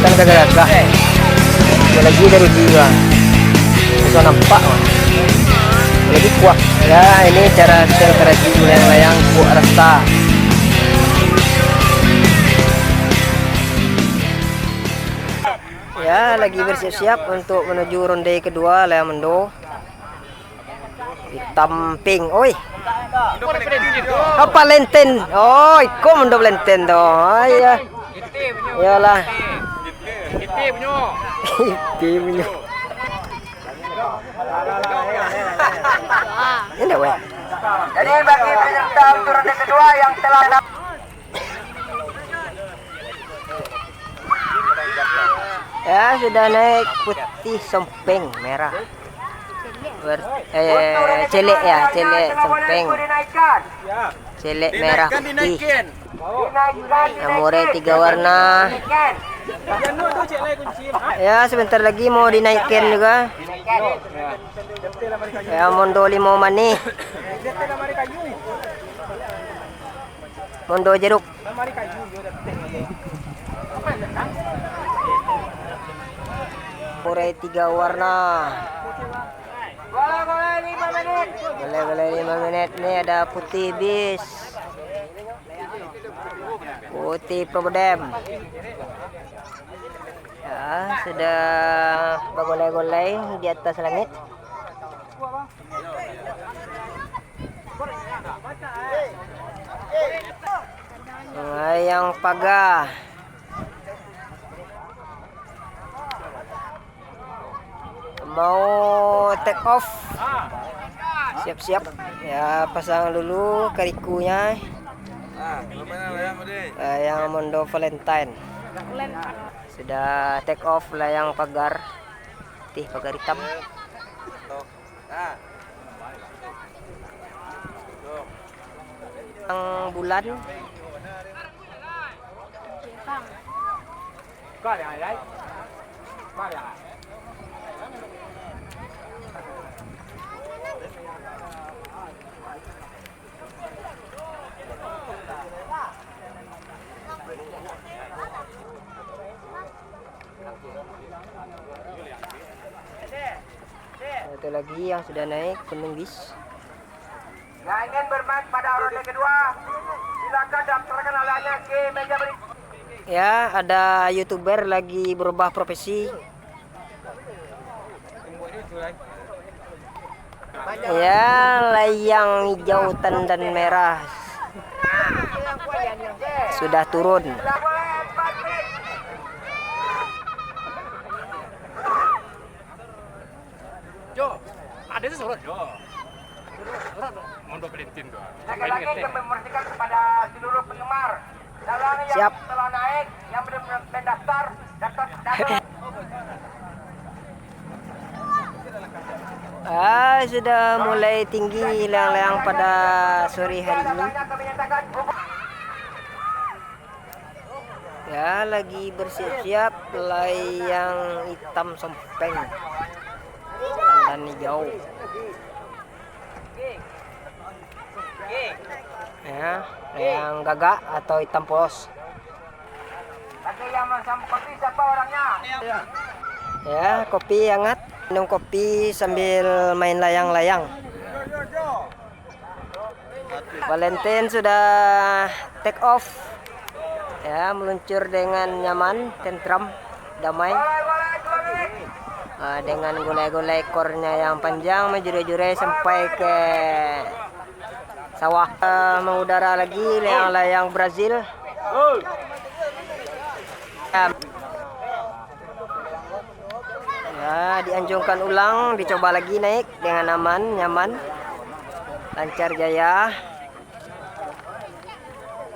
Kan kagak gagah. Lagi dari jiwa. Bisa nampak. Lebih kuat. Ya, ini cara sel keraji layang-layang kuat rasta. Ya, lagi bersiap-siap untuk menuju ronde kedua layang mendo. Hitam pink. Oi. Apa lenten? Oh, iko mendo lenten to. Oh, iya. Iyalah. Iti punya. Ini weh. Jadi bagi peserta untuk ronde kedua yang telah ya sudah naik putih sompeng merah. Celek ya, celek sompeng. Celek merah putih. Namore 3 warna. Ya sebentar lagi mau dinaikkan juga. Ya mondo 5 mani. Mondo jeruk. Namore 3 warna. Boleh 5 menit. Nih ada putih bis. Putih probodem. Ya, sudah bergolai-golai di atas langit. Layang pagah. Mau take off. Siap-siap. Ya, pasang dulu karikunya. Layang mondo Valentine. Sudah take off layang pagar. Putih pagar hitam. Yang bulan. Satu lagi yang sudah naik kuning bis. yang ingin bermain pada ronde kedua, silakan daftarkan alatnya ke meja berikut. Ya, ada YouTuber lagi berubah profesi. Ya, layang hijau tandan merah sudah turun. Jo, ada sesuatu Jo. Mondo Valentine tuh. Sekali lagi kami memastikan kepada seluruh penggemar dalam yang Siap. telah naik, yang belum mendaftar, daftar. Sudah mulai tinggi layang-layang pada sore hari ini. Ya, lagi bersiap-siap layang hitam sompeng dan hijau. Ya, layang gagak atau hitam polos. Nanti yang masam kopi siapa orangnya? Ya, kopi hangat. Minum kopi sambil main layang-layang. Valentine sudah take off. Ya, meluncur dengan nyaman, tentram, damai. Dengan gulai-gulai ekornya yang panjang menjure-jure sampai ke sawah. Mengudara lagi layang-layang Brazil. Ya, dianjurkan ulang, dicoba lagi naik dengan aman, nyaman, lancar jaya.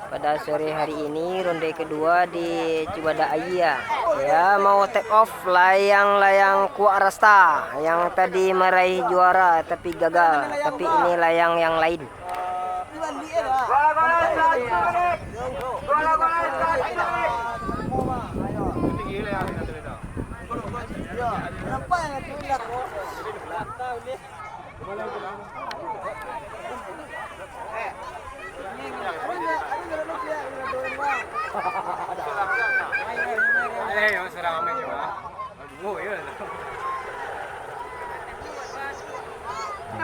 Pada sore hari ini ronde kedua di Cibada Aya. Ya, mau take off layang-layang Kuak Rasta yang tadi meraih juara tapi gagal. Tapi ini layang yang lain. yang serame coba. Aduh, ya.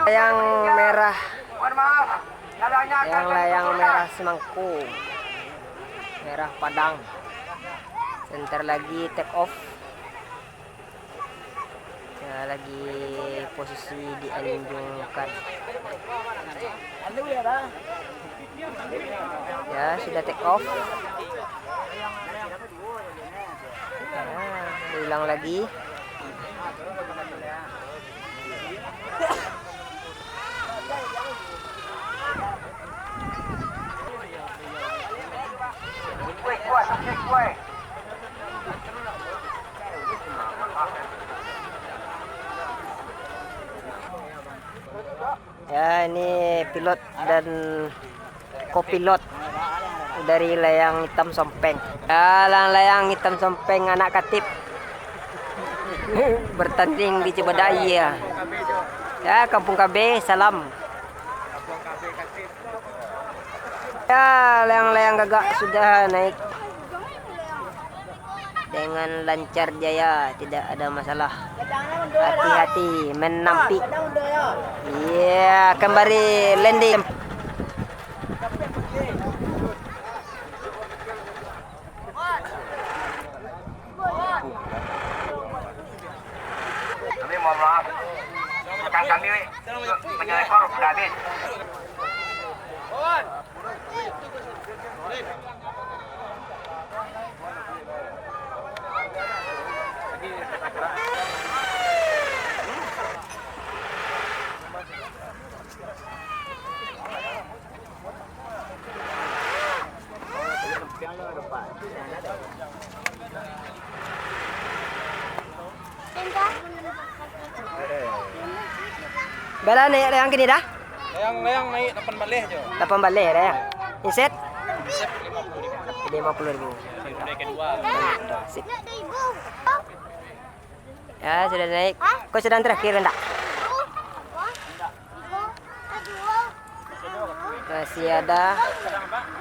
Layang merah, Mohon maaf. Jalannya akan yang kami layang kumpulkan. merah Semangku, merah Padang. Sebentar lagi take off. Ya, lagi posisi dianjungkan. Ya, sudah take off. Ya, hilang lagi. Woi, kuat, sukses, woi. Ya, ini pilot dan kopilot dari layang hitam Sompeng. Ya, layang hitam Sompeng anak Katip bertanding di Cibadai ya. Ya, Kampung KB, salam. Ya, layang-layang gagak sudah naik dengan lancar jaya, tidak ada masalah. Hati-hati menampi. Iya, kembali landing. Kami mohon maaf. Rekan kami menyelekor sudah habis. Bala naik layang gini dah? Layang naik 8 balik aja. 8 balik dah ya. Inset Sip 50.000. 50.000. Ronde kedua. Sip. Ya, sudah naik. Kau sedang terakhir enggak? Masih ada.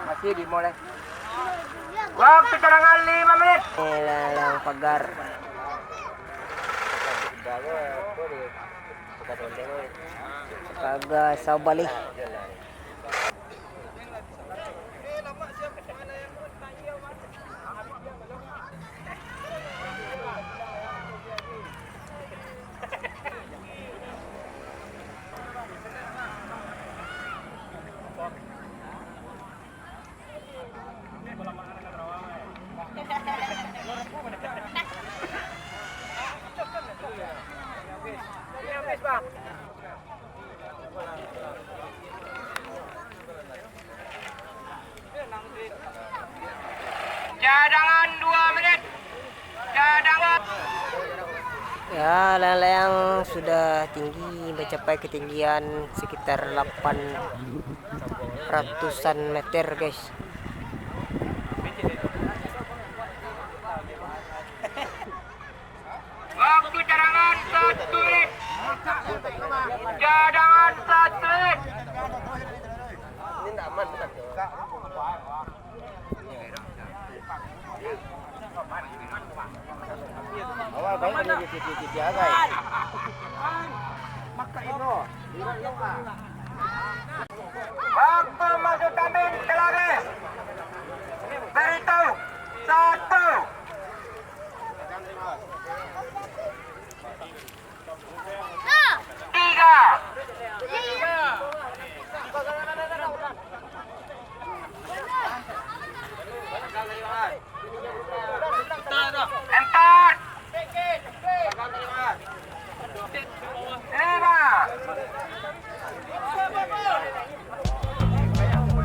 Masih dimulai. Waktu cadangan 5 menit. Ini layang pagar. Pagar Sabali. Cadangan 2 menit. Cadangan. Ya, layang-layang sudah tinggi, mencapai ketinggian sekitar 800-an meter, guys. Waktu cadangan 1 menit. Cadangan 1 menit. Waktu masuk tambin telah habis. Beritahu 1. 3. 4. 5.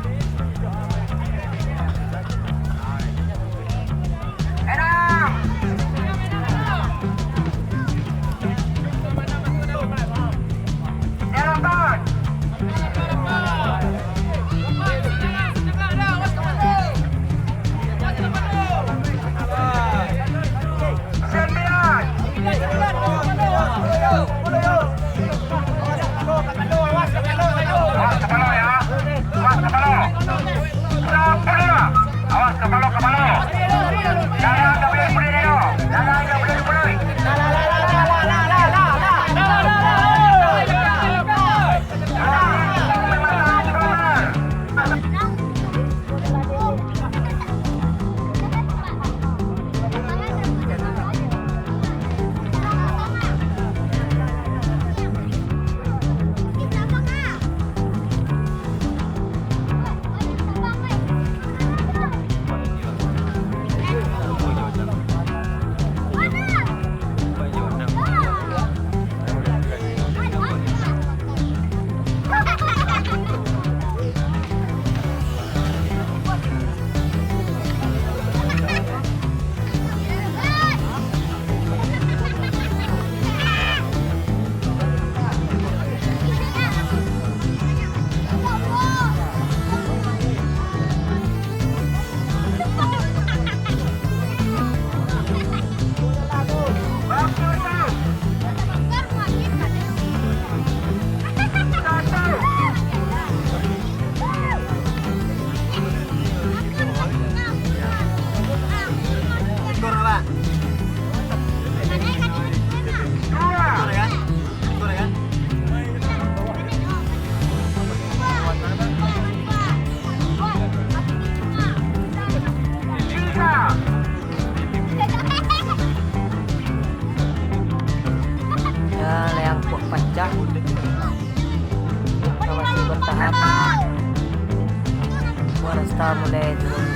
rasta mulai turun.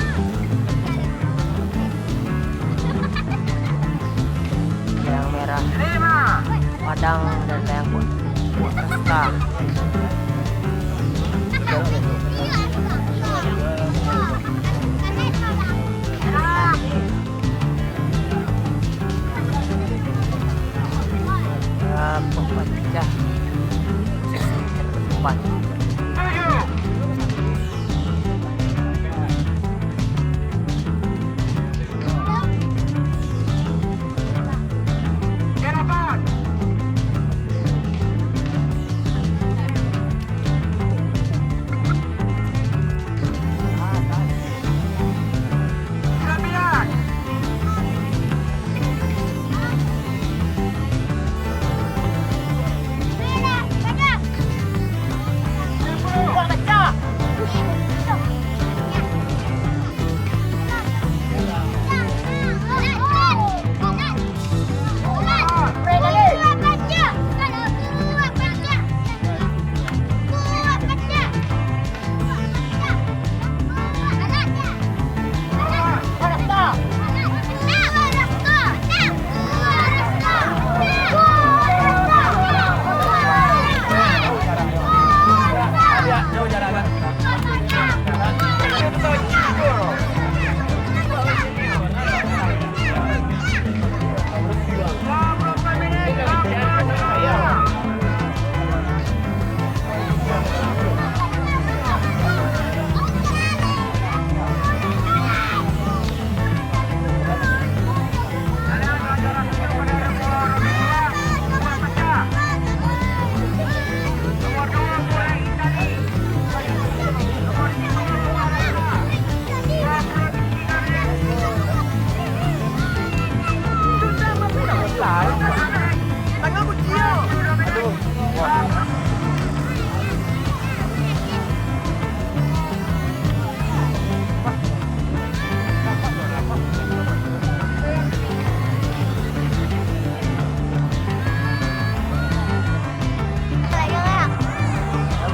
Layang merah, padang dan layang kuat rasta. Pecah terdepan.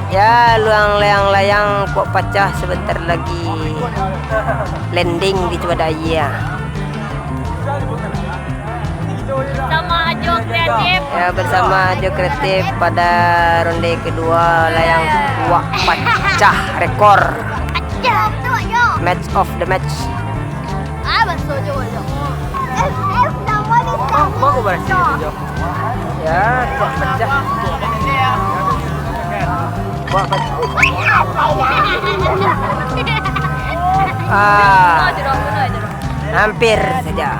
Ya, layang-layang kok pecah sebentar lagi landing di Ciwadaya. Sama Ajo Kreatif. Ya, bersama Ajo Kreatif pada ronde kedua layang kuak pecah rekor. Match of the match. Mau ya, kuak pecah. Kuak pecah. Hampir saja.